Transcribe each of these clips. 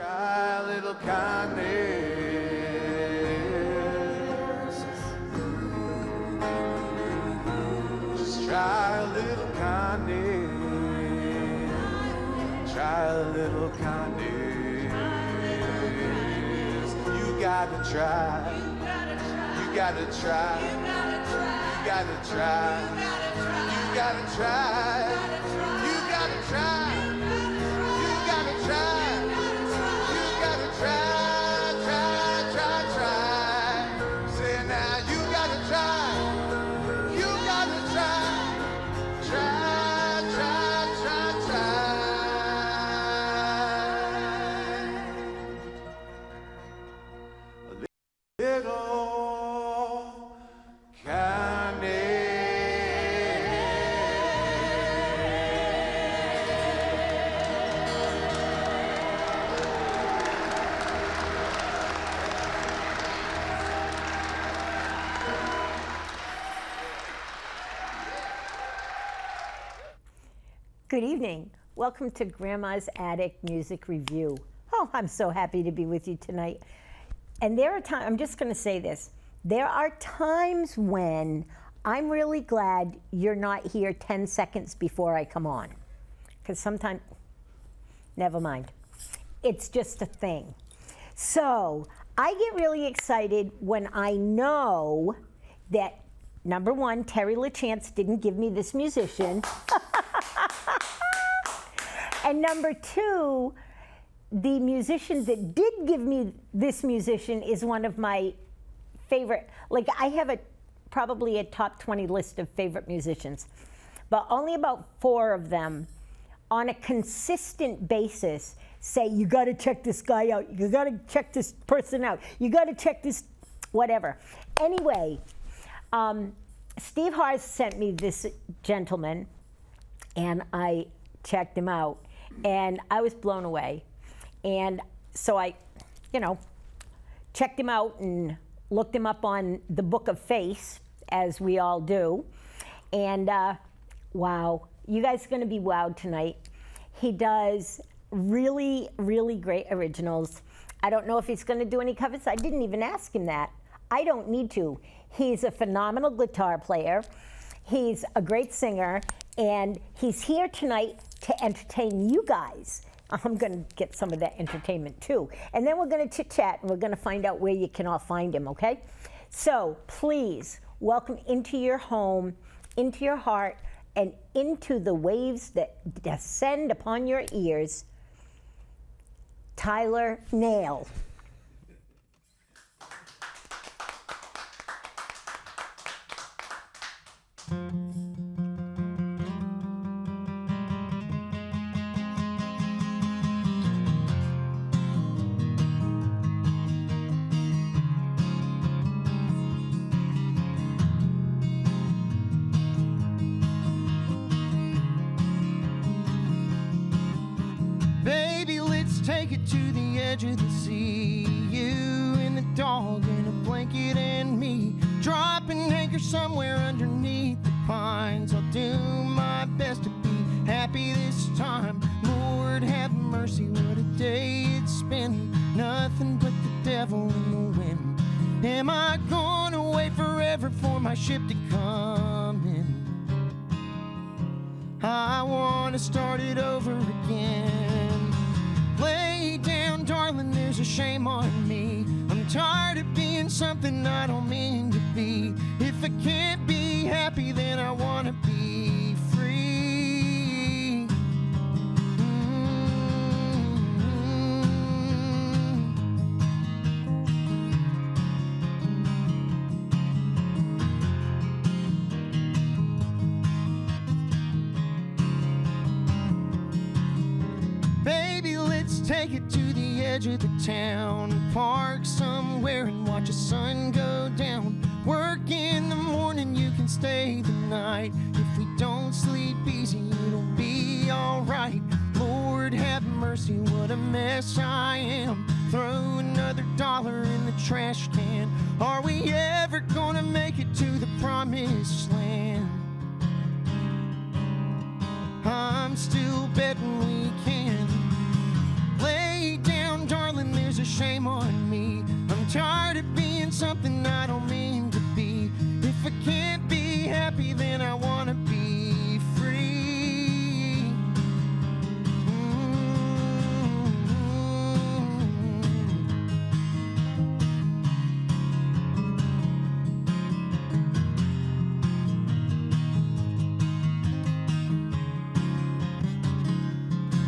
Try a little kindness. Just try a little kindness. Try a little kindness. You gotta try. You gotta try. You gotta try. You gotta try. You gotta try. You gotta try. Good evening. Welcome to Grandma's Attic Music Review. Oh, I'm so happy to be with you tonight. And there are times, I'm just going to say this, there are times when I'm really glad you're not here 10 seconds before I come on. Because sometimes, never mind. It's just a thing. So I get really excited when I know that, number one, Terry LaChance didn't give me this musician. And number two, the musician that did give me this musician is one of my favorite. Like, I have probably a top 20 list of favorite musicians, but only about 4 of them on a consistent basis say, you gotta check this guy out, you gotta check this person out, you gotta check this, whatever. Anyway, Steve Hars sent me this gentleman, and I checked him out, and I was blown away. And so I, checked him out and looked him up on the Book of Face, as we all do. And wow, you guys are gonna be wowed tonight. He does really, really great originals. I don't know if he's gonna do any covers. I didn't even ask him that. I don't need to. He's a phenomenal guitar player. He's a great singer, and he's here tonight to entertain you guys. I'm gonna get some of that entertainment too. And then we're gonna chit chat and we're gonna find out where you can all find him, okay? So please, welcome into your home, into your heart, and into the waves that descend upon your ears, Tyler Nail. Take it to the edge of the sea. You and the dog and a blanket and me. Drop an anchor somewhere underneath the pines. I'll do my best to be happy this time. Lord have mercy, what a day it's been. Nothing but the devil in the wind. Am I gonna wait forever for my ship to come in? I wanna start it over again. Lay down, darling, there's a shame on me. I'm tired of being something I don't mean to be. If I can't be happy, then I wanna be free. Take it to the edge of the town, park somewhere and watch the sun go down. Work in the morning, you can stay the night. If we don't sleep easy, it'll be alright. Lord have mercy, what a mess I am. Throw another dollar in the trash can. Are we ever gonna make it to the promised land? I'm still betting we can. Lay down, darling. shame on me. I'm tired of being something I don't mean to be. If I can't be happy, then I wanna be free.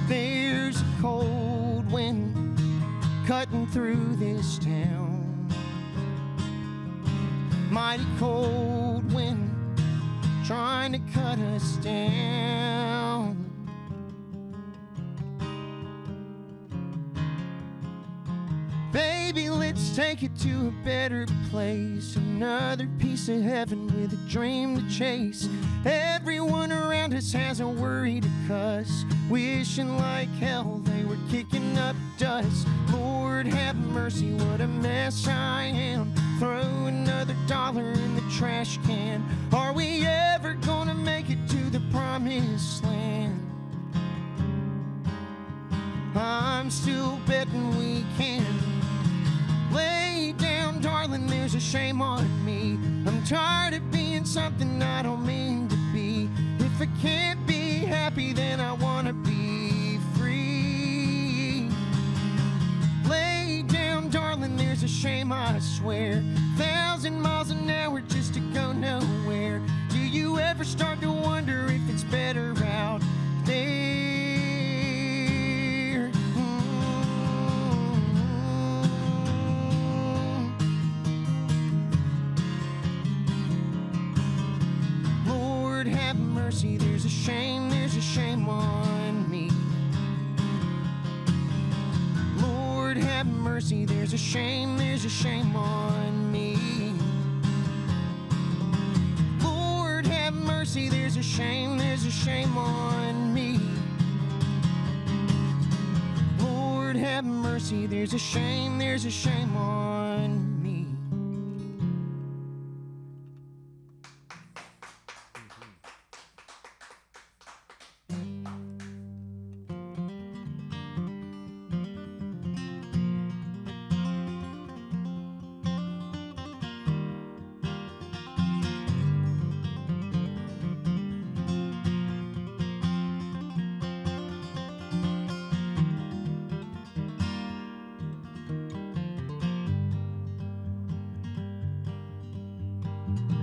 There's a cold wind cutting through this town, mighty cold wind trying to cut us down. Baby, let's take it to a better place, another piece of heaven with a dream to chase. Everyone around us has a worry to cuss, wishing like hell they were kicking up dust. Lord have mercy, what a mess I am. Throw another dollar in the trash can. Are we ever gonna make it to the promised land? I'm still betting we can. Lay down, darling, there's a shame on me. I'm tired of being something I don't mean to be. If I can't be happy, then I wanna be free. Lay down, darling, there's a shame, I swear. 1,000 miles an hour just to go nowhere. Do you ever start to wonder if it's better out there? Lord have mercy, there's a shame on me. Lord have mercy, there's a shame on me. Lord have mercy, there's a shame on me. Lord have mercy, there's a shame on me.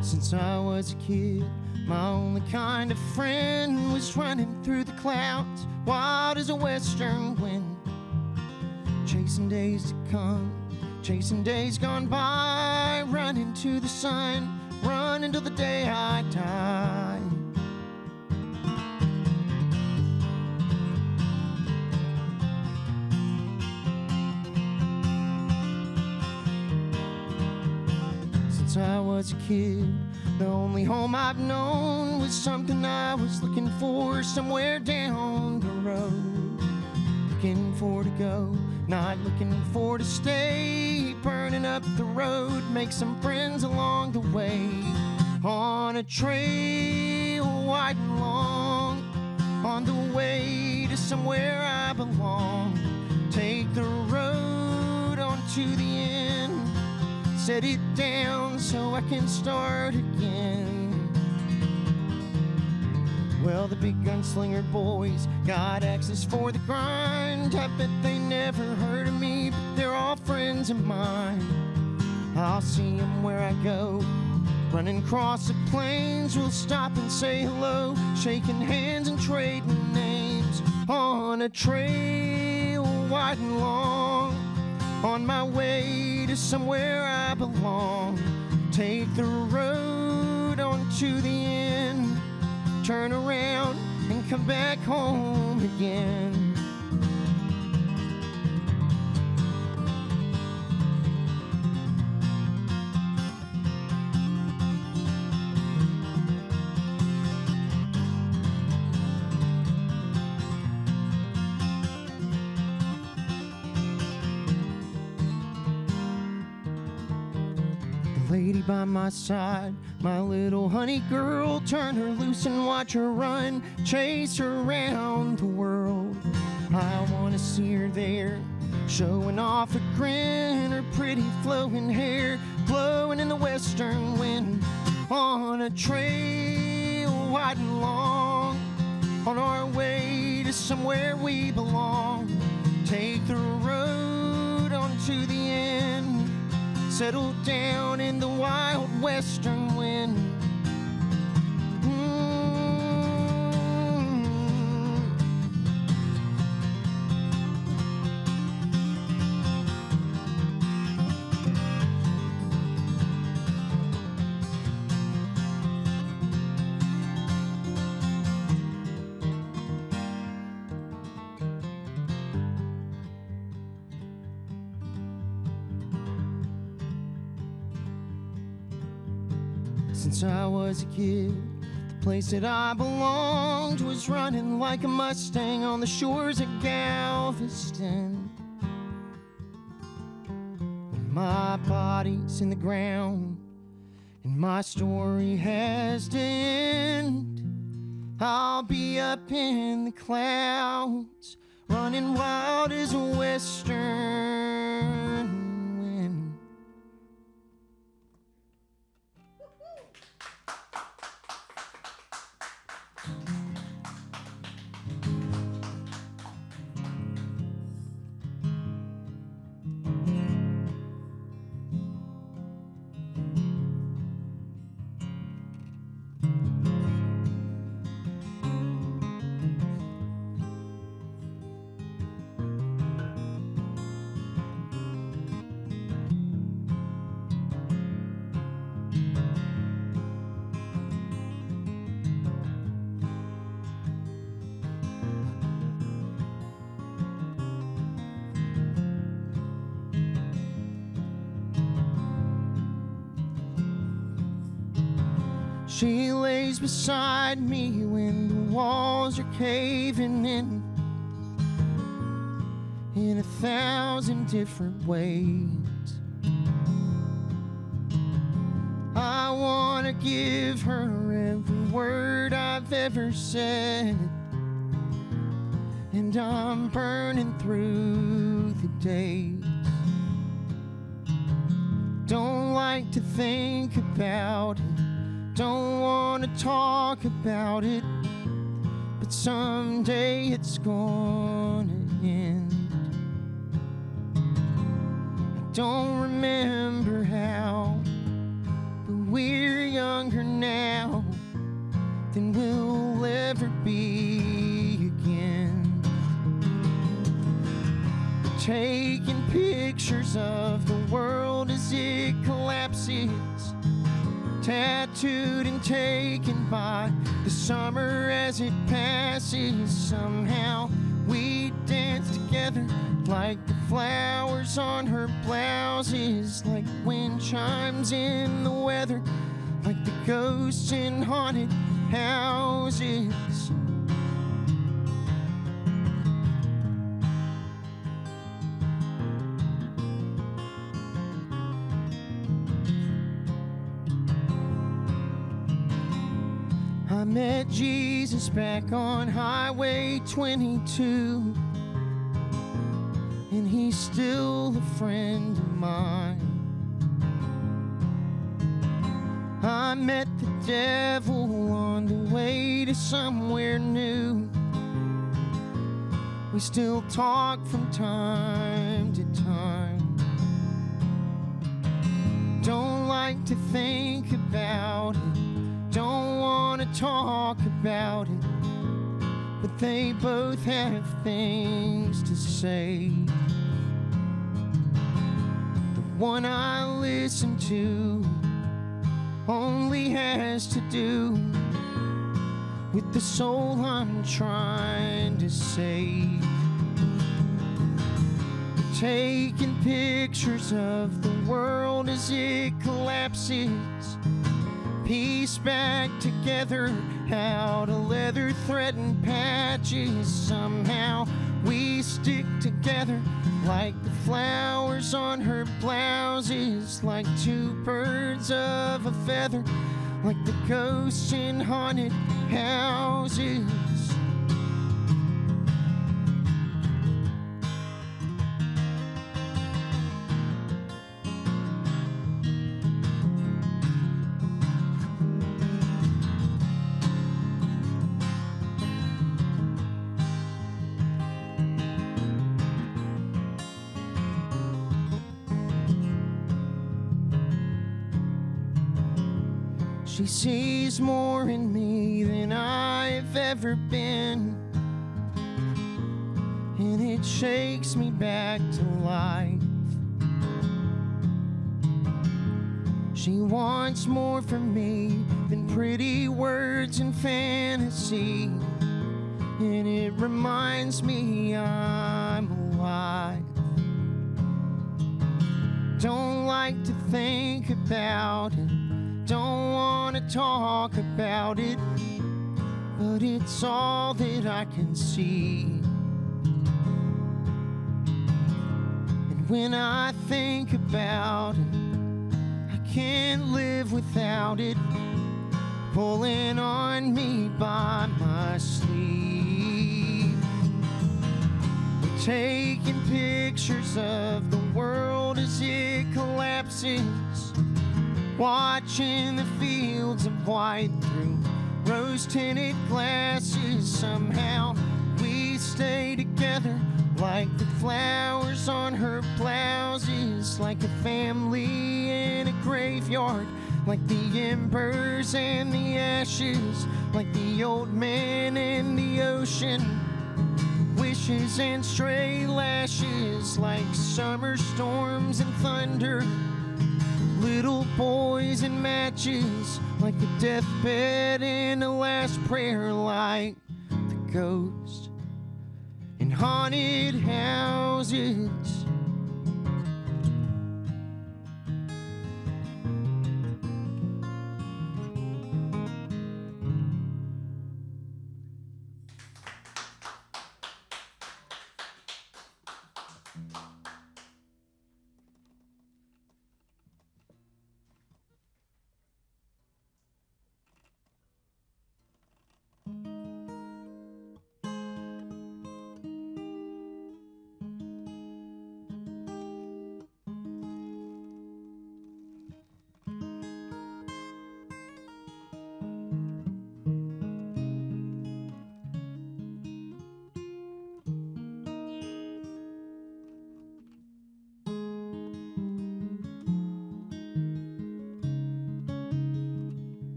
Since I was a kid, my only kind of friend was running through the clouds, wild as a western wind, chasing days to come, chasing days gone by, running to the sun, running till the day I die. Since I was a kid, the only home I've known was something I was looking for somewhere down the road. Looking for to go, not looking for to stay. Burning up the road, make some friends along the way. On a trail wide and long, on the way to somewhere I belong. Take the road on to the end, set it down so I can start again. Well, the big gunslinger boys got access for the grind. I bet they never heard of me, but they're all friends of mine. I'll see them where I go, running across the plains. We'll stop and say hello, shaking hands and trading names. On a trail wide and long, on my way to somewhere I belong. Take the road on to the end, turn around and come back home again. Lady by my side, my little honey girl, turn her loose and watch her run, chase her around the world. I wanna see her there, showing off her grin, her pretty flowing hair blowing in the western wind. On a trail wide and long, on our way to somewhere we belong. Take the road on to the end, settle down in the wild western wind. Since I was a kid, the place that I belonged was running like a Mustang on the shores of Galveston. When my body's in the ground and my story has to end, I'll be up in the clouds, running wild as a western wind. She lays beside me when the walls are caving in 1,000 different ways. I want to give her every word I've ever said, and I'm burning through the days. Don't like to think about it, don't want to talk about it, but someday it's gonna end. I don't remember how, but we're younger now than we'll ever be again. Taking pictures of the world as it collapses, tattooed and taken by the summer as it passes. Somehow we dance together like the flowers on her blouses, like wind chimes in the weather, like the ghosts in haunted houses. I met Jesus back on Highway 22, and he's still a friend of mine. I met the devil on the way to somewhere new. We still talk from time to time. Don't like to think about it, don't want to talk about it, but they both have things to say. The one I listen to only has to do with the soul I'm trying to save. Taking pictures of the world as it collapses, piece back together out of leather thread and patches. Somehow we stick together like the flowers on her blouses, like two birds of a feather, like the ghosts in haunted houses. She sees more in me than I've ever been, and it shakes me back to life. She wants more from me than pretty words and fantasy, and it reminds me I'm alive. Don't like to think about it, don't want to talk about it, but it's all that I can see. And when I think about it, I can't live without it, pulling on me by my sleeve. We're taking pictures of the world as it collapses, watching the fields of white through rose-tinted glasses. Somehow we stay together like the flowers on her blouses, like a family in a graveyard, like the embers and the ashes, like the old man in the ocean. Wishes and stray lashes, like summer storms and thunder. Little boys and matches, like the deathbed and the last prayer, like the ghost in haunted houses.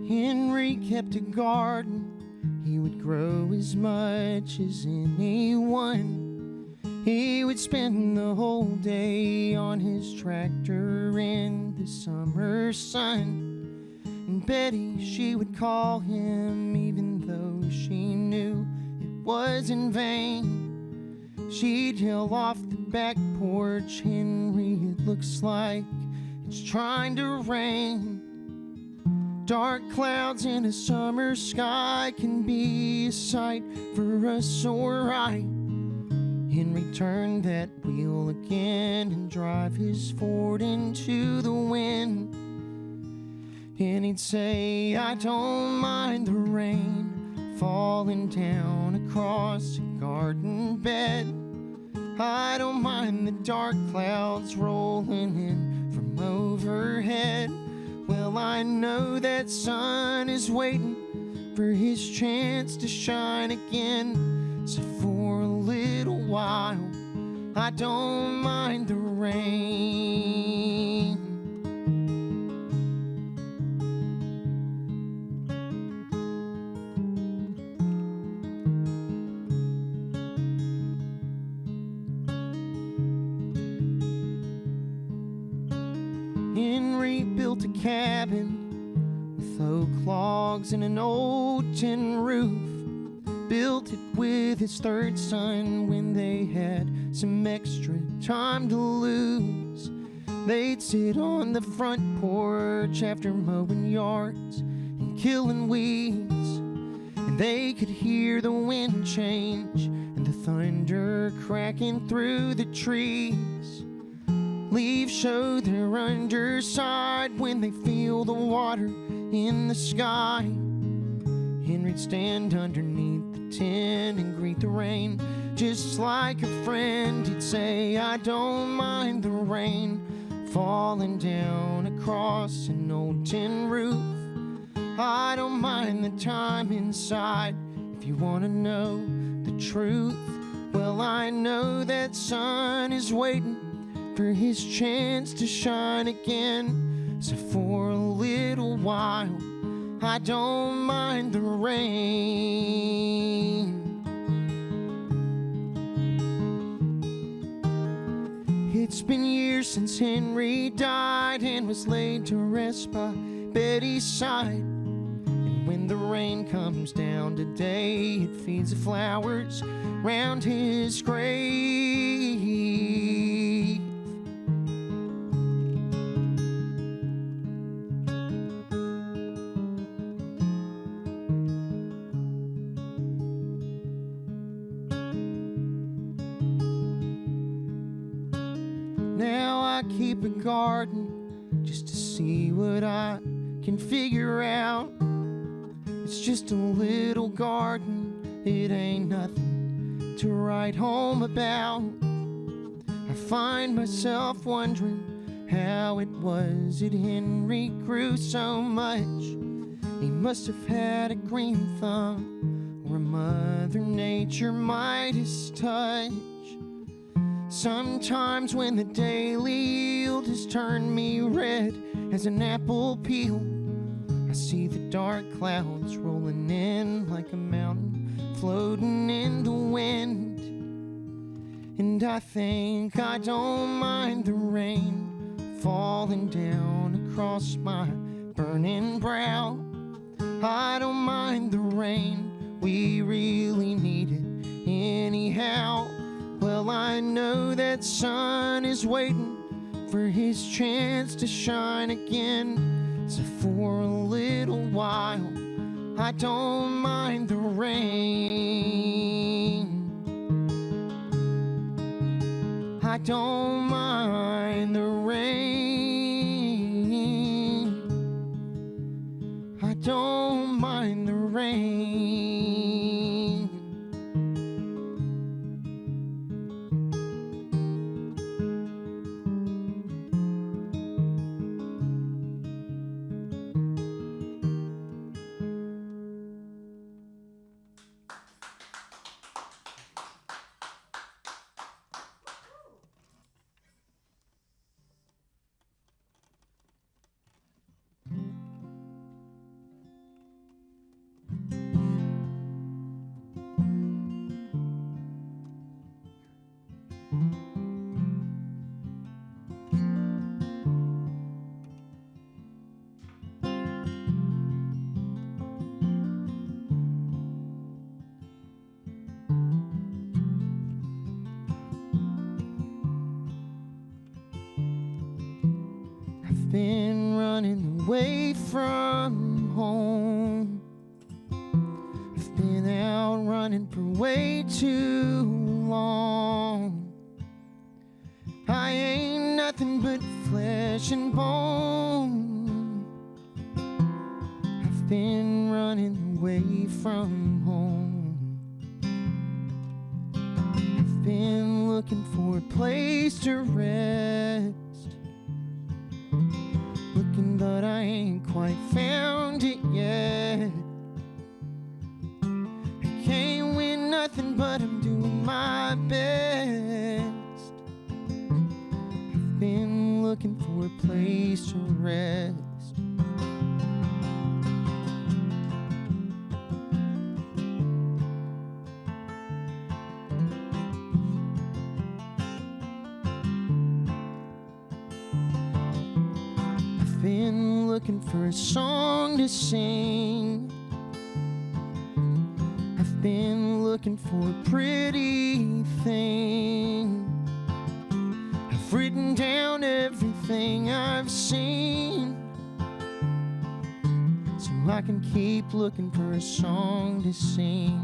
Henry kept a garden, he would grow as much as anyone. He would spend the whole day on his tractor in the summer sun. And Betty, she would call him even though she knew it was in vain. She'd yell off the back porch, "Henry, it looks like it's trying to rain." Dark clouds in a summer sky can be a sight for a sore eye. Henry turned that wheel again and drive his Ford into the wind. And he'd say, "I don't mind the rain falling down across a garden bed. I don't mind the dark clouds rolling in from overhead. Well, I know that sun is waiting for his chance to shine again. So for a little while, I don't mind the rain." Henry built a cabin with oak logs and an old tin roof. Built it with his third son when they had some extra time to lose. They'd sit on the front porch after mowing yards and killing weeds, and they could hear the wind change and the thunder cracking through the trees. Leaves show their underside when they feel the water in the sky. Henry'd stand underneath the tent and greet the rain just like a friend. He'd say, "I don't mind the rain falling down across an old tin roof. I don't mind the time inside If you want to know the truth, well, I know that sun is waiting for his chance to shine again. So for a little while, I don't mind the rain. It's been years since Henry died and was laid to rest by Betty's side. And when the rain comes down today, it feeds the flowers round his grave. Now I keep a garden just to see what I can figure out. It's just a little garden, it ain't nothing to write home about. I find myself wondering how it was that Henry grew so much. He must have had a green thumb or a Mother Nature Midas touch. Sometimes when the daily yield has turned me red as an apple peel, I see the dark clouds rolling in like a mountain floating in the wind. And I think I don't mind the rain falling down across my burning brow. I don't mind the rain, we really need it anyhow. Well, I know that sun is waiting for his chance to shine again. So for a little while, I don't mind the rain. I don't mind the rain. I don't mind the rain. I've been running away from home. I've been out running for way too long. I ain't nothing but flesh and bone. I've been running away from home. I've been looking for a place to rest. Looking, but I ain't quite found it yet. I can't win nothing, but I'm doing my best. I've been looking for a place to rest. I've been looking for a song to sing. I've been looking for a pretty thing. I've written down everything I've seen, so I can keep looking for a song to sing.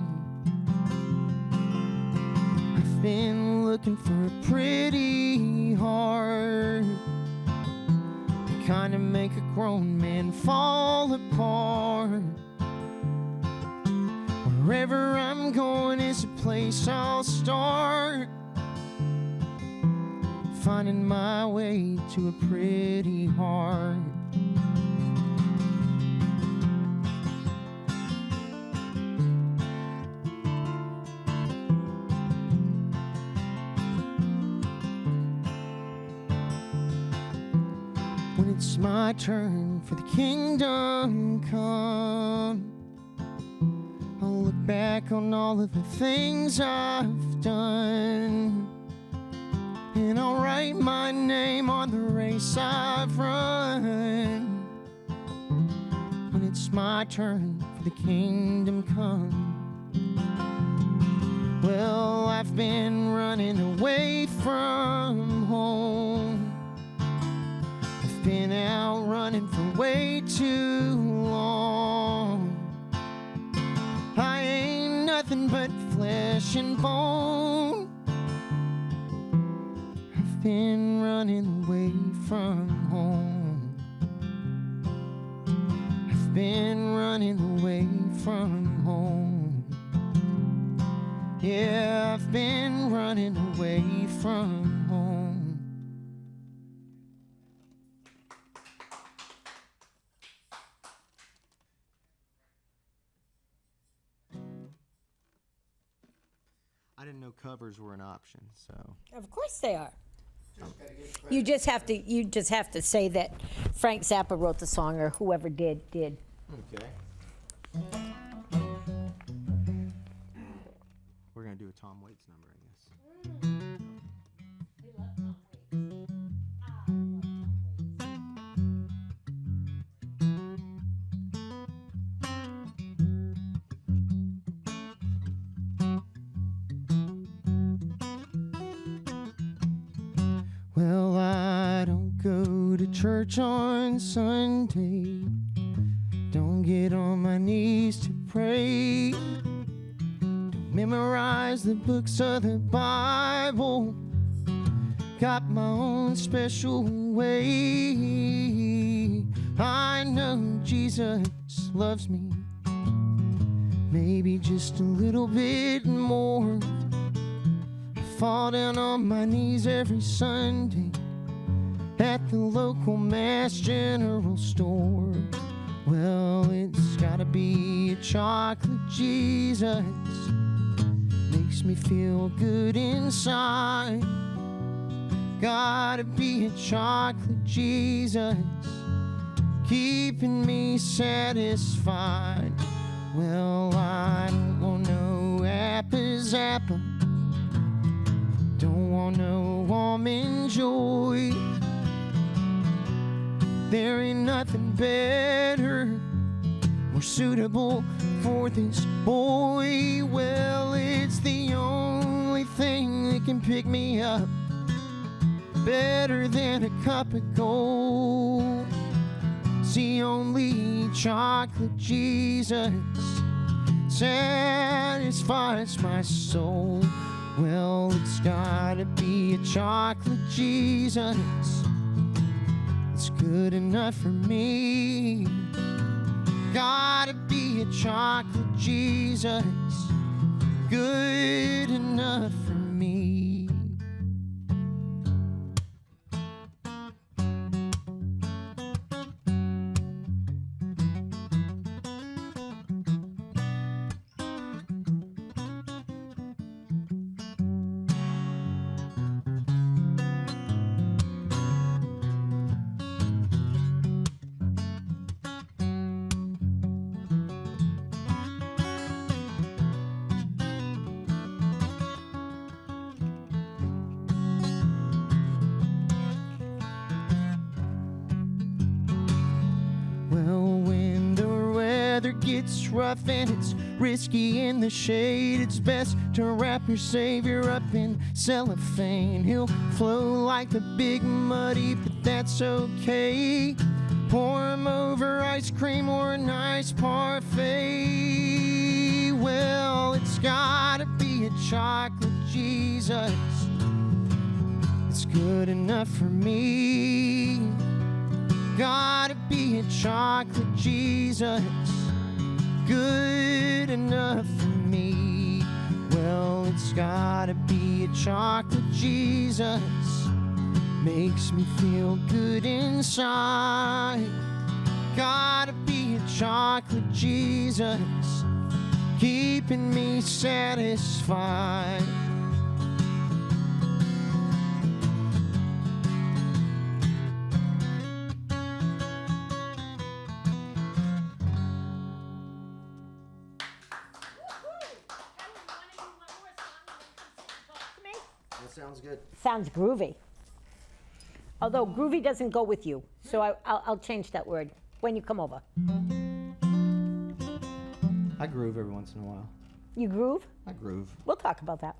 I've been looking for a pretty heart, kind of make a grown man fall apart. Wherever I'm going is a place I'll start, finding my way to a pretty heart. it's my turn for the kingdom come, I'll look back on all of the things I've done, and I'll write my name on the race I've run. When it's my turn for the kingdom come. Well, I've been running away from home. I've been out running for way too long. I ain't nothing but flesh and bone. I've been running away from home. I've been running away from home. Yeah, I've been running away from home. I didn't know covers were an option, so. Of course they are. You just have to say that Frank Zappa wrote the song, or whoever did. Okay. We're gonna do a Tom Waits number, I guess. Well, I don't go to church on Sunday. Don't get on my knees to pray. Don't memorize the books of the Bible. Got my own special way. I know Jesus loves me, maybe just a little bit more. Fall down on my knees every Sunday at the local Mass General Store. Well, it's gotta be a chocolate Jesus, makes me feel good inside. Gotta be a chocolate Jesus, keeping me satisfied. Well, I don't want no apple-zappa, don't want no almond joy. There ain't nothing better, more suitable for this boy. Well, it's the only thing that can pick me up, better than a cup of gold. See, only chocolate Jesus satisfies my soul. Well, it's gotta be a chocolate Jesus, it's good enough for me. Gotta be a chocolate Jesus, good enough for me. Gets rough and it's risky in the shade, it's best to wrap your Savior up in cellophane. He'll flow like the big muddy, but that's okay. Pour him over ice cream or a nice parfait. Well, it's gotta be a chocolate Jesus, it's good enough for me. Gotta be a chocolate Jesus, good enough for me. Well, it's gotta be a chocolate Jesus, makes me feel good inside. Gotta be a chocolate Jesus, keeping me satisfied. Sounds good. Sounds groovy. Although groovy doesn't go with you, so I'll change that word when you come over. I groove every once in a while. You groove? I groove. We'll talk about that.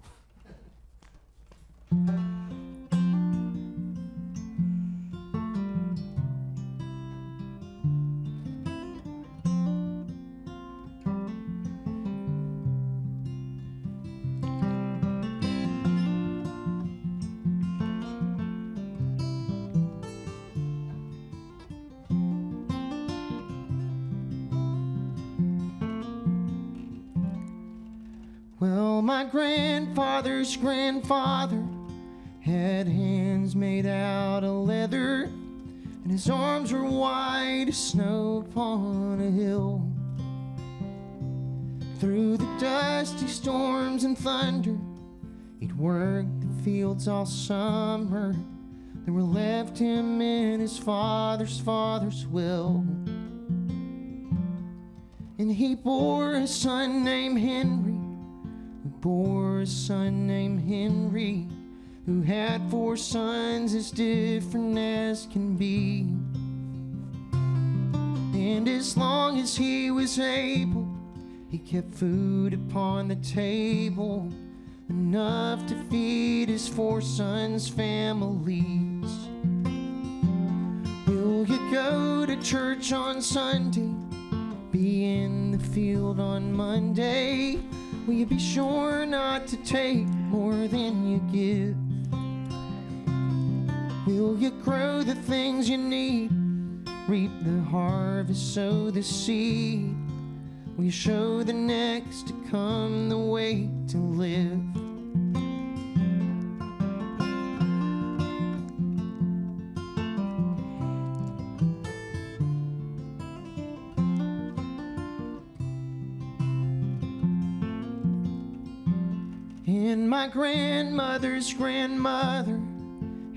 Well, my grandfather's grandfather had hands made out of leather, and his arms were white as snow upon a hill. Through the dusty storms and thunder, he'd worked the fields all summer that were left him in his father's will. And he bore a son named Henry, who bore a son named Henry, who had 4 sons as different as can be. And as long as he was able, he kept food upon the table, enough to feed his 4 sons' families. Will you go to church on Sunday? Be in the field on Monday? Will you be sure not to take more than you give? Will you grow the things you need? Reap the harvest, sow the seed? Will you show the next to come the way to live? And my grandmother's grandmother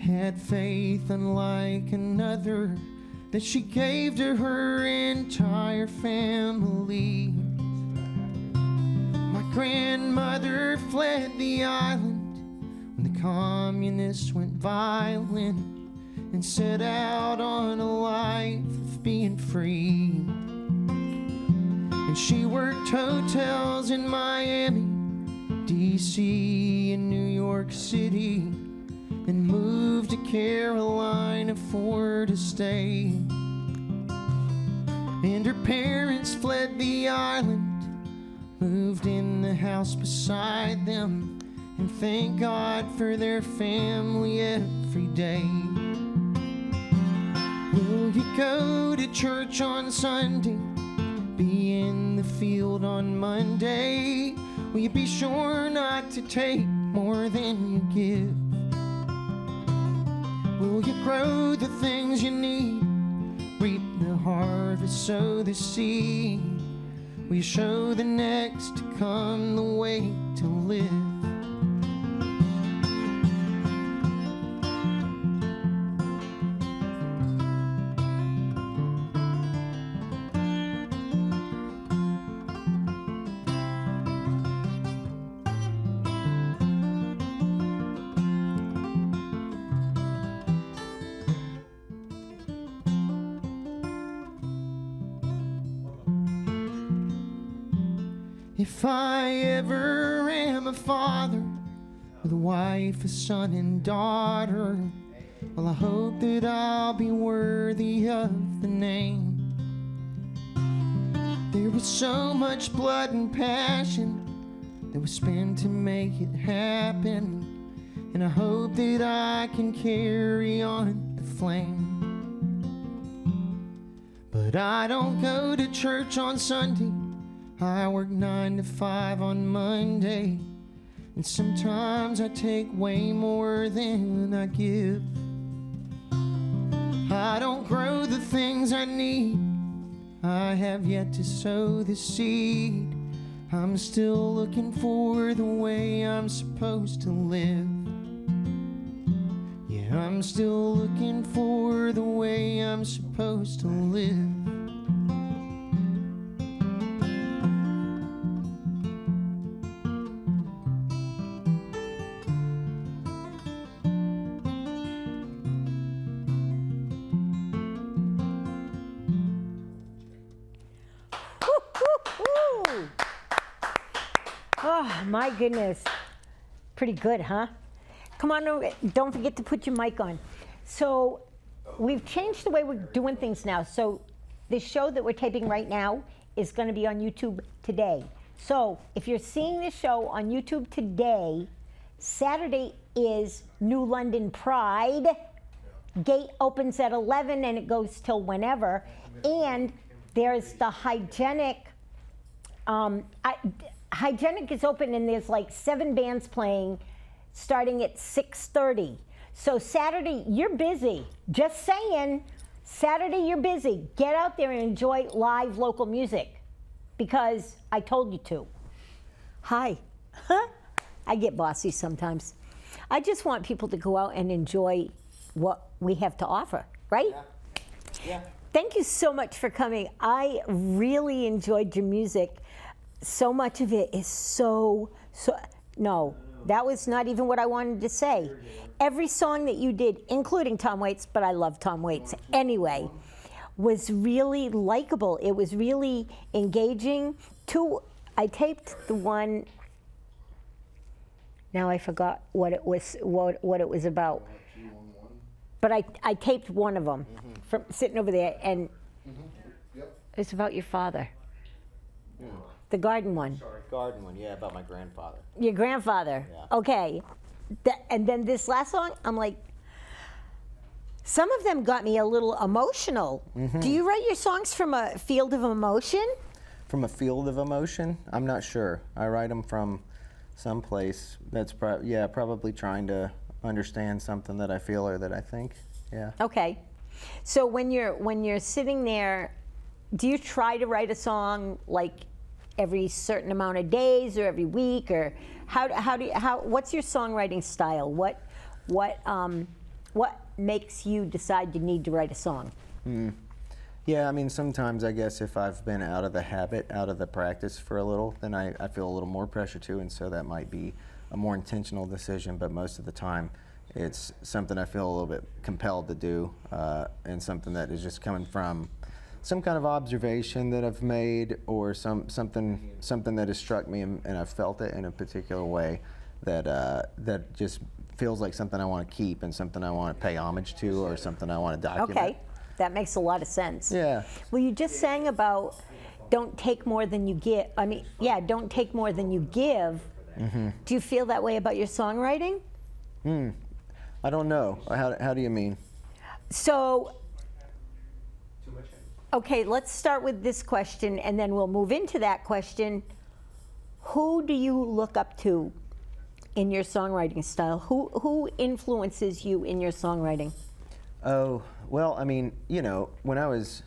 had faith unlike another, that she gave to her entire family. My grandmother fled the island when the communists went violent, and set out on a life of being free. And she worked hotels in Miami, D.C. and New York City, and moved to Carolina for to stay. And her parents fled the island, moved in the house beside them, and thank God for their family every day. Will you go to church on Sunday? Be in the field on Monday? Will you be sure not to take more than you give? Will you grow the things you need? Reap the harvest, sow the seed? Will you show the next to come the way to live? If I ever am a father with a wife, a son, and daughter, well, I hope that I'll be worthy of the name. There was so much blood and passion that was spent to make it happen, and I hope that I can carry on the flame. But I don't go to church on Sunday, I work 9 to 5 on Monday, and sometimes I take way more than I give. I don't grow the things I need, I have yet to sow the seed. I'm still looking for the way I'm supposed to live. Yeah, I'm still looking for the way I'm supposed to live. Oh, my goodness. Pretty good, huh? Come on, don't forget to put your mic on. So we've changed the way we're doing things now. So this show that we're taping right now is going to be on YouTube today. So if you're seeing this show on YouTube today, Saturday is New London Pride. Gate opens at 11 and it goes till whenever. And there's the Hygienic. Hygienic is open and there's like 7 bands playing starting at 6:30. So Saturday, you're busy. Just saying, Saturday you're busy. Get out there and enjoy live local music because I told you to. Hi. I get bossy sometimes. I just want people to go out and enjoy what we have to offer, right? Yeah. Thank you so much for coming. I really enjoyed your music. So much of it is no, that was not even what I wanted to say. Every song that you did, including Tom Waits, but I love Tom Waits anyway, was really likable. It was really engaging. I taped the one, now I forgot what it was about. But I taped one of them from sitting over there, and it's about your father. The garden one. Garden one, yeah, about my grandfather. Your grandfather. Yeah. Okay. And then this last song, I'm like, some of them got me a little emotional. Do you write your songs from a field of emotion? From a field of emotion? I'm not sure. I write them from someplace that's probably trying to understand something that I feel or that I think. Yeah. Okay. So when you're sitting there, do you try to write a song like every certain amount of days or every week, or what's your songwriting style? What makes you decide you need to write a song? Yeah, I mean, sometimes I guess if I've been out of the habit, out of the practice for a little, then I feel a little more pressure too, and so that might be a more intentional decision, but most of the time it's something I feel a little bit compelled to do, and something that is just coming from some kind of observation that I've made, or something that has struck me and I've felt it in a particular way that just feels like something I want to keep and something I want to pay homage to, or something I want to document. Okay, that makes a lot of sense. Yeah. Well, you just sang about don't take more than you give. I mean, yeah, don't take more than you give. Do you feel that way about your songwriting? I don't know. How do you mean? So, okay, let's start with this question, and then we'll move into that question. Who do you look up to in your songwriting style? Who influences you in your songwriting? Oh, well, I mean, when I was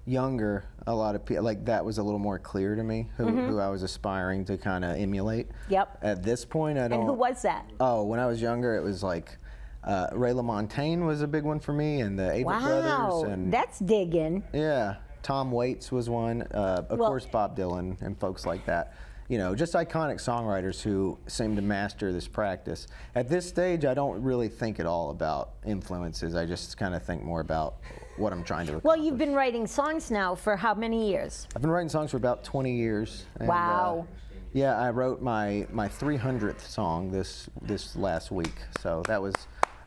younger, a lot of people, like, that was a little more clear to me, who I was aspiring to kind of emulate. Yep. At this point, I don't. And who was that? Oh, when I was younger, it was like Ray LaMontagne was a big one for me, and the Avett Brothers. And that's digging. yeah, Tom Waits was one. Of course, Bob Dylan and folks like that. Just iconic songwriters who seem to master this practice. At this stage, I don't really think at all about influences. I just kind of think more about what I'm trying to accomplish. Well, you've been writing songs now for how many years? I've been writing songs for about 20 years. And, Wow. Yeah, I wrote my 300th song this last week, so that was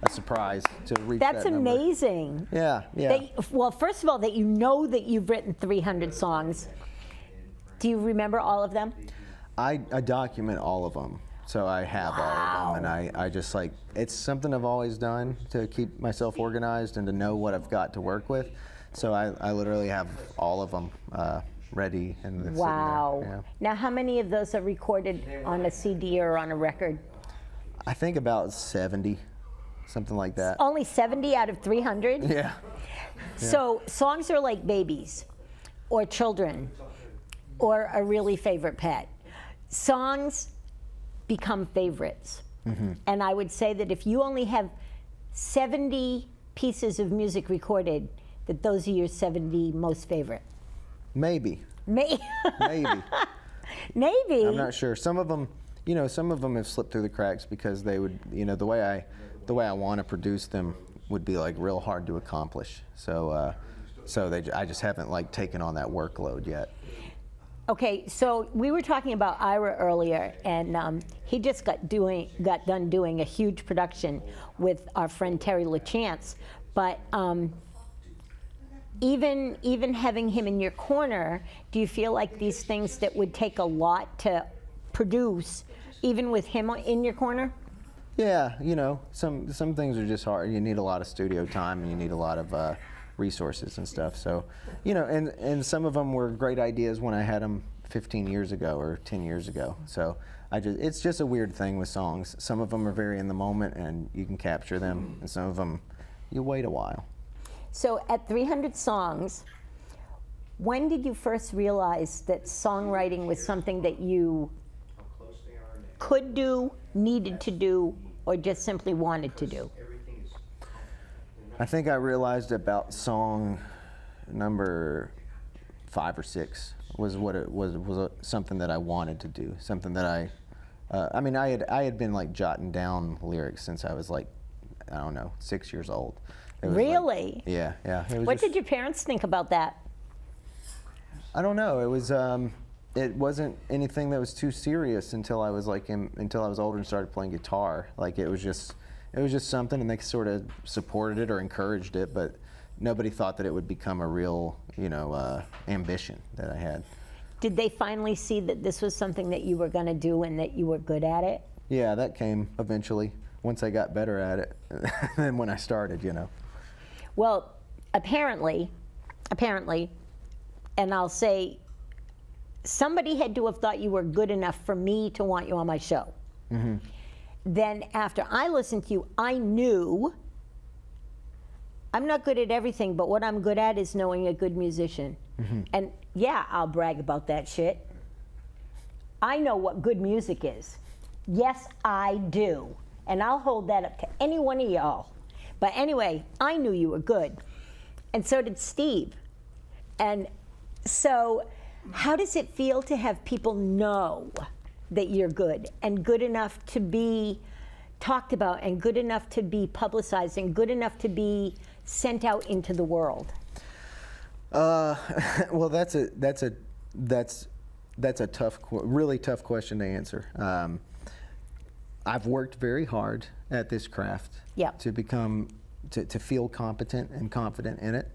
a surprise to reach That's that number. amazing. Yeah. Well, first of all, that you know that you've written 300 songs. Do you remember all of them? I document all of them, so I have all of them, and I just it's something I've always done to keep myself organized and to know what I've got to work with. So I literally have all of them ready and sitting there. Wow. Yeah. Now, how many of those are recorded on a CD or on a record? I think about 70, something like that. Only 70 out of 300? Yeah. So songs are like babies or children or a really favorite pet. Songs become favorites. And I would say that if you only have 70 pieces of music recorded, that those are your 70 most favorite. Maybe. Maybe. I'm not sure. Some of them have slipped through the cracks because they would, the way I want to produce them would be like real hard to accomplish. So I just haven't taken on that workload yet. Okay, so we were talking about Ira earlier, and he just got done doing a huge production with our friend Terry LaChance. But even having him in your corner, do you feel like these things that would take a lot to produce, even with him in your corner? Yeah, you know, some things are just hard. You need a lot of studio time, and you need a lot of resources and stuff. So, you know, and some of them were great ideas when I had them 15 years ago or 10 years ago. So it's just a weird thing with songs. Some of them are very in the moment, and you can capture them, and some of them you wait a while. So at 300 songs, when did you first realize that songwriting was something that you could do, needed to do, or just simply wanted to do? I think I realized about song number 5 or 6 was what it was something that I wanted to do, something that I mean, I had been like jotting down lyrics since I was like, I don't know, 6 years old. It was Really? Like, yeah. It was What did your parents think about that? I don't know. It was it wasn't anything that was too serious until I was like until I was older and started playing guitar. Like it was just something, and they sort of supported it or encouraged it, but nobody thought that it would become a real, you know, ambition that I had. Did they finally see that this was something that you were going to do and that you were good at it? Yeah, that came eventually once I got better at it than when I started, you know. Well, apparently, and I'll say, somebody had to have thought you were good enough for me to want you on my show. Mm-hmm. Then after I listened to you, I knew I'm not good at everything, but what I'm good at is knowing a good musician. Mm-hmm. And yeah, I'll brag about that shit. I know what good music is. Yes, I do. And I'll hold that up to any one of y'all. But anyway, I knew you were good. And so did Steve. And so how does it feel to have people know that you're good and good enough to be talked about and good enough to be publicized and good enough to be sent out into the world? Well, that's a tough, really tough question to answer. I've worked very hard at this craft to become, to feel competent and confident in it.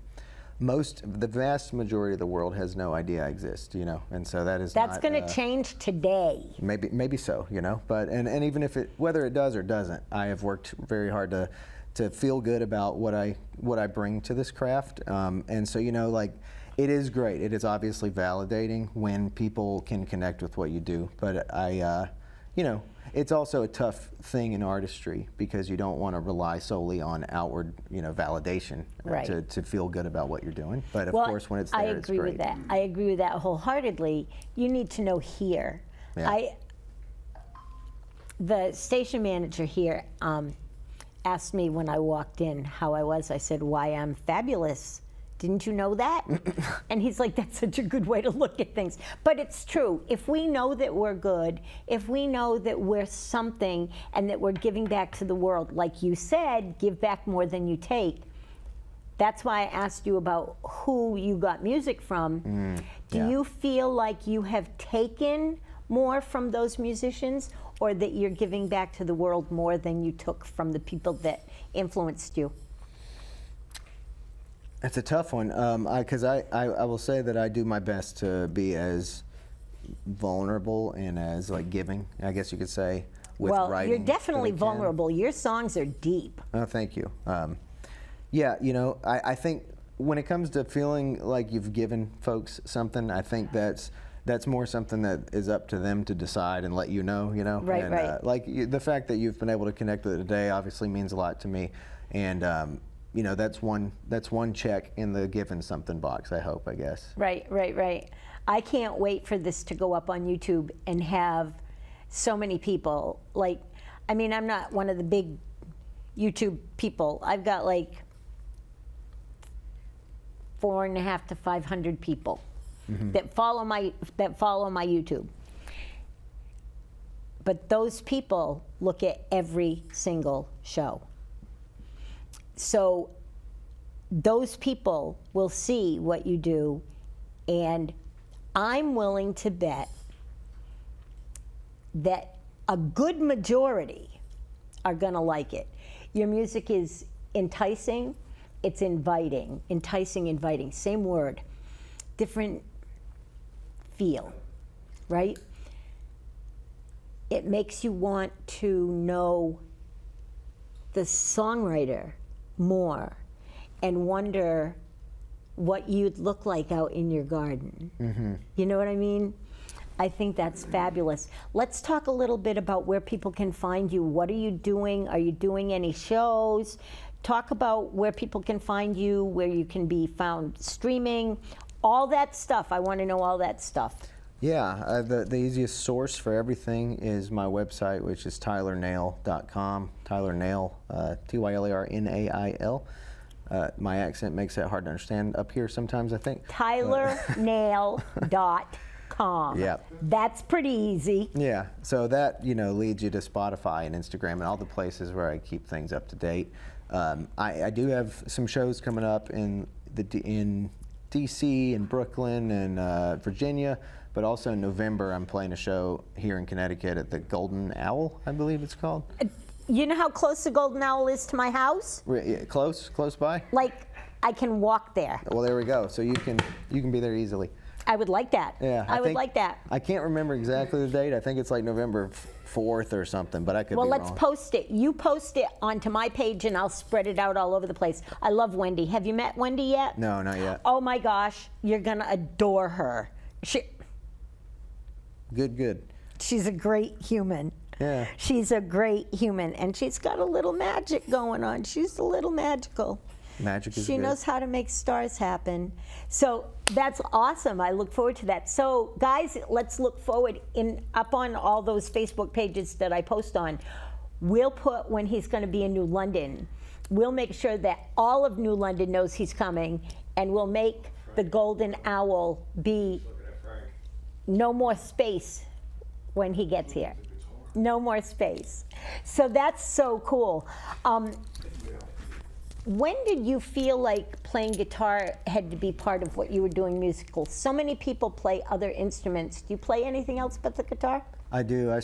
The vast majority of the world has no idea I exist, you know, and so that's going to change today. Maybe so, you know, but and even if whether it does or doesn't, I have worked very hard to feel good about what I bring to this craft, and so, you know, like, it is great. It is obviously validating when people can connect with what you do, but you know, it's also a tough thing in artistry because you don't want to rely solely on outward, you know, validation to feel good about what you're doing. But of course, when it's there, it's great. I agree with that. I agree with that wholeheartedly. You need to know here. Yeah. The station manager here asked me when I walked in how I was. I said, "Why, I'm fabulous. Didn't you know that?" And he's like, "That's such a good way to look at things." But it's true. If we know that we're good, if we know that we're something and that we're giving back to the world, like you said, give back more than you take. That's why I asked you about who you got music from. Do you feel like you have taken more from those musicians, or that you're giving back to the world more than you took from the people that influenced you? It's a tough one, because I will say that I do my best to be as vulnerable and as like giving, I guess you could say, with writing. Well, you're definitely vulnerable. Your songs are deep. Oh, thank you. Yeah, you know, I think when it comes to feeling like you've given folks something, I think that's more something that is up to them to decide and let you know, you know. Right, and, right. Like the fact that you've been able to connect with it today obviously means a lot to me, and you know, that's one check in the given something box, I hope, I guess. Right. I can't wait for this to go up on YouTube and have so many people. Like, I mean, I'm not one of the big YouTube people. I've got like 450 to 500 people that follow my YouTube. But those people look at every single show. So those people will see what you do, and I'm willing to bet that a good majority are going to like it. Your music is enticing, it's inviting. Enticing, inviting, same word, different feel, right? It makes you want to know the songwriter more and wonder what you'd look like out in your garden. Mm-hmm. You know what I mean? I think that's fabulous. Let's talk a little bit about where people can find you. What are you doing? Are you doing any shows? Talk about where people can find you, where you can be found streaming, all that stuff. I want to know all that stuff. Yeah, the easiest source for everything is my website, which is tylernail.com. Tyler Nail, Tylernail. My accent makes that hard to understand up here sometimes, I think. tylernail.com. Yeah. That's pretty easy. Yeah, so that leads you to Spotify and Instagram and all the places where I keep things up to date. I do have some shows coming up in DC and Brooklyn and Virginia, but also in November I'm playing a show here in Connecticut at the Golden Owl, I believe it's called. You know how close the Golden Owl is to my house? Close by? Like, I can walk there. Well, there we go. So you can be there easily. I would like that. Yeah, I would like that. I can't remember exactly the date. I think it's like November 4th or something, but I could be wrong. Well, let's post it. You post it onto my page and I'll spread it out all over the place. I love Wendy. Have you met Wendy yet? No, not yet. Oh my gosh, you're gonna adore her. Good. She's a great human. Yeah. She's a great human, and she's got a little magic going on. She's a little magical. Magic is She good. knows how to make stars happen. So that's awesome. I look forward to that. So guys, let's look forward up on all those Facebook pages that I post on. We'll put when he's going to be in New London. We'll make sure that all of New London knows he's coming, and we'll make the Golden Owl be no more space when he gets here. No more space. So that's so cool. When did you feel like playing guitar had to be part of what you were doing musical? So many people play other instruments. Do you play anything else but the guitar? I do.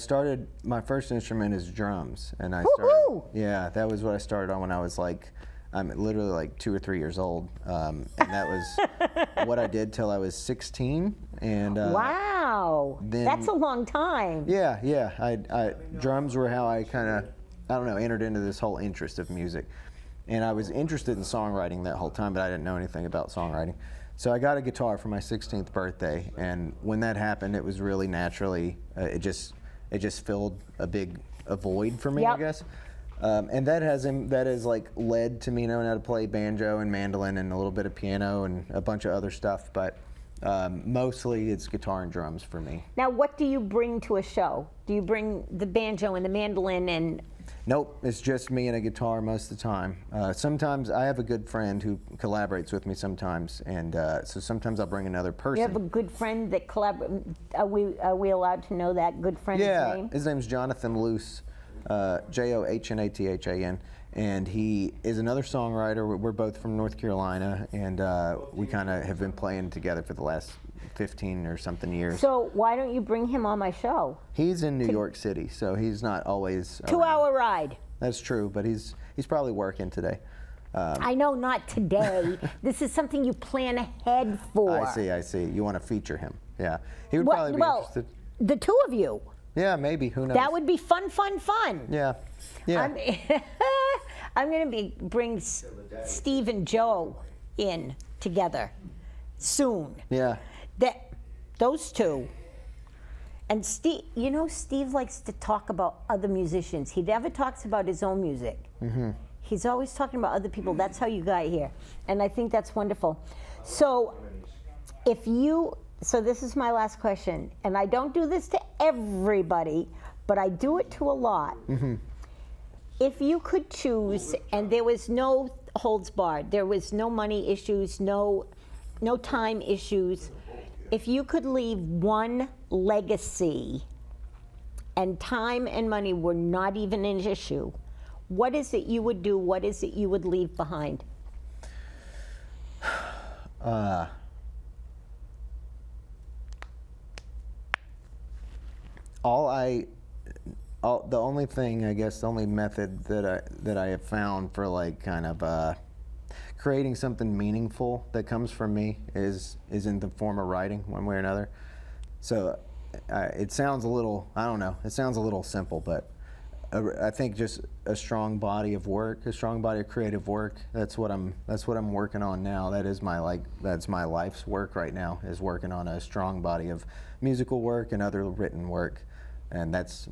My first instrument is drums, and Woo-hoo! Yeah, that was what I started on when I was I'm literally like 2 or 3 years old, and that was what I did till I was 16. And wow, that's a long time. Yeah. Drums were how I kind of, entered into this whole interest of music. And I was interested in songwriting that whole time, but I didn't know anything about songwriting. So I got a guitar for my 16th birthday, and when that happened, it was really naturally, it just filled a void for me, Yep. I guess. And that has led to me knowing how to play banjo and mandolin and a little bit of piano and a bunch of other stuff, but mostly it's guitar and drums for me. Now, what do you bring to a show? Do you bring the banjo and the mandolin and? Nope, it's just me and a guitar most of the time. Sometimes I have a good friend who collaborates with me sometimes, and so sometimes I'll bring another person. You have a good friend that collaborates. Are we allowed to know that good friend's name? Yeah, his name's Jonathan Luce, Johnathan, and he is another songwriter. We're both from North Carolina, and we kind of have been playing together for the last 15 or something years. So why don't you bring him on my show? He's in New York City, so he's not always around. 2-hour ride. That's true, but he's probably working today. I know, not today. This is something you plan ahead for. I see. You want to feature him. Yeah. He would probably be interested. The two of you. Yeah, maybe. Who knows? That would be fun. Yeah. I'm going to bring Steve and Joe in together soon. Yeah. Those two. And Steve likes to talk about other musicians. He never talks about his own music. Mm-hmm. He's always talking about other people. That's how you got here. And I think that's wonderful. So this is my last question, and I don't do this to everybody, but I do it to a lot. Mm-hmm. If you could choose, and there was no holds barred, there was no money issues, no time issues, if you could leave one legacy and time and money were not even an issue, what is it you would do? What is it you would leave behind? The only thing, I guess, the only method that I have found for like kind of creating something meaningful that comes from me is in the form of writing, one way or another. So it sounds a little, I don't know, it sounds a little simple, but I think just a strong body of work, a strong body of creative work. That's what I'm working on now. That's my life's work right now, is working on a strong body of musical work and other written work, and that's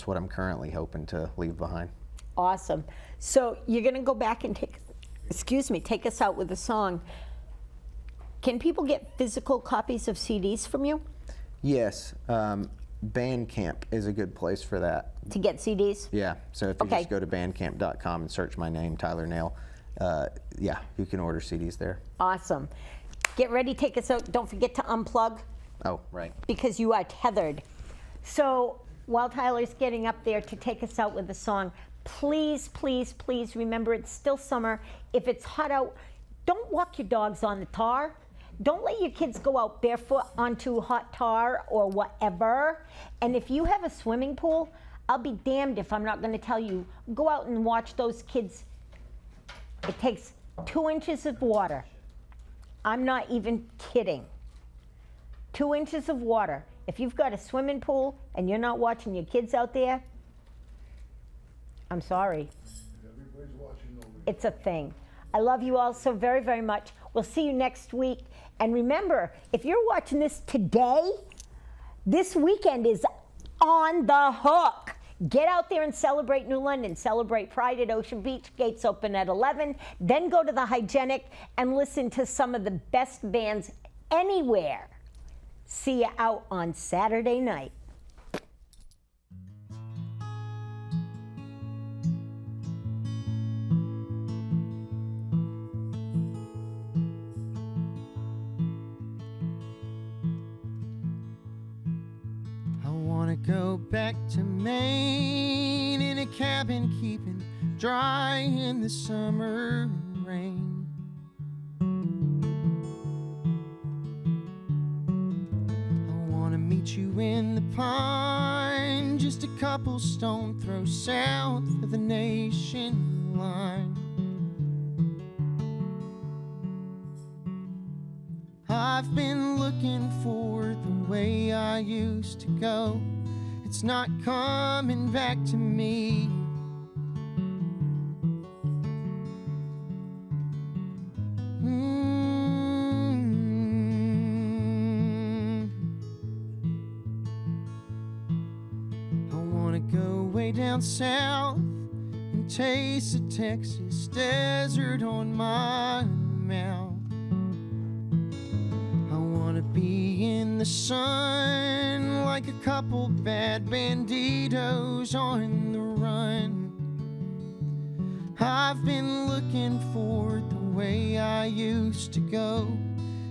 what I'm currently hoping to leave behind. Awesome. So you're going to go back and take us out with a song. Can people get physical copies of CDs from you? Yes. Bandcamp is a good place for that. To get CDs? Yeah. So if you just go to bandcamp.com and search my name, Tyler Nail, yeah, you can order CDs there. Awesome. Get ready, take us out. Don't forget to unplug. Oh, right. Because you are tethered. So while Tyler's getting up there to take us out with a song, please, please, please remember it's still summer. If it's hot out, don't walk your dogs on the tar. Don't let your kids go out barefoot onto hot tar or whatever. And if you have a swimming pool, I'll be damned if I'm not going to tell you, go out and watch those kids. It takes 2 inches of water. I'm not even kidding. 2 inches of water. If you've got a swimming pool and you're not watching your kids out there, I'm sorry. Everybody's watching over. It's a thing. I love you all so very, very much. We'll see you next week. And remember, if you're watching this today, this weekend is on the hook. Get out there and celebrate New London. Celebrate Pride at Ocean Beach. Gates open at 11. Then go to the Hygienic and listen to some of the best bands anywhere. See you out on Saturday night. Go back to Maine in a cabin, keeping dry in the summer rain. I wanna meet you in the pine, just a couple stone throws south of the nation line. I've been looking for the way I used to go. It's not coming back to me. I wanna go way down south and taste the Texas desert on my mouth. I wanna be in the sun like a couple bad banditos on the run. I've been looking for the way I used to go.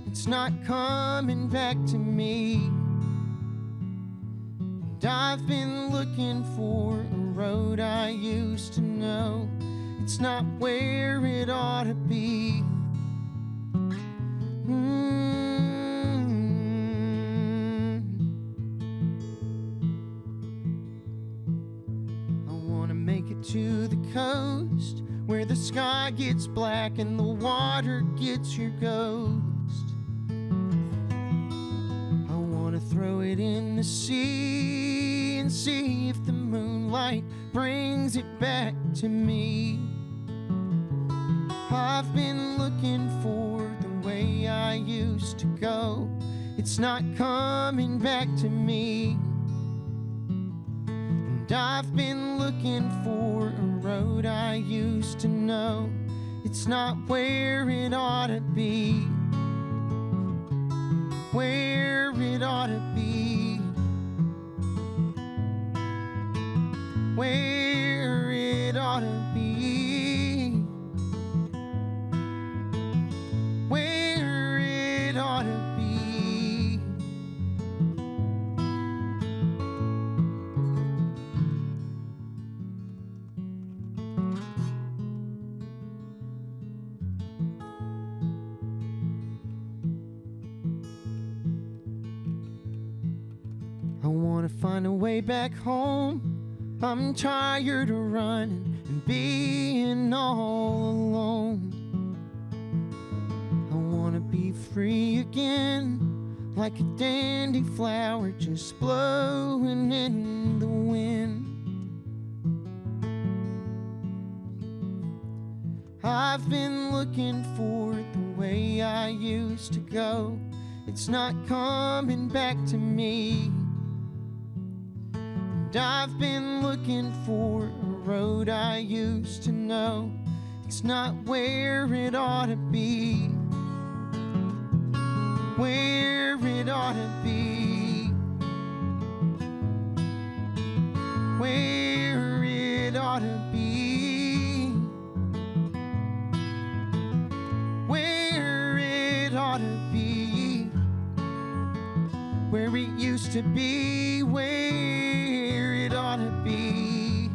It's not coming back to me. And I've been looking for a road I used to know. It's not where it ought to be. To the coast where the sky gets black and the water gets your ghost. I wanna throw it in the sea and see if the moonlight brings it back to me. I've been looking for the way I used to go. It's not coming back to me. I've been looking for a road I used to know. It's not where it ought to be. Where it ought to be. Where it ought to be. Where it ought to be. I wanna find a way back home. I'm tired of running and being all alone. I wanna be free again, like a dandy flower just blowing in the wind. I've been looking for the way I used to go. It's not coming back to me. And I've been looking for a road I used to know. It's not where it ought to be. Where it ought to be. Where it ought to be. Where it ought to be. Where it used to be. Where it ought to be.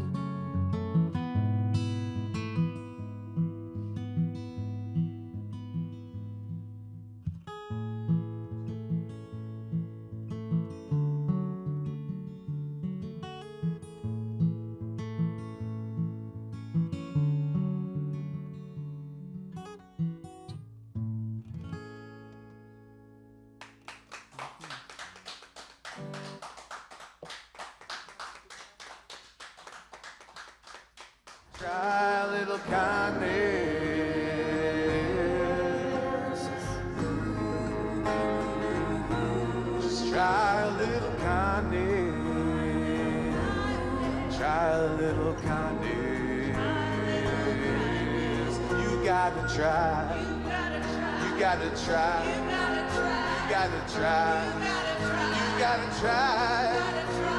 Try a little kindness. Just try a little kindness. Try a little kindness. You gotta try. You gotta try. You gotta try. You gotta try.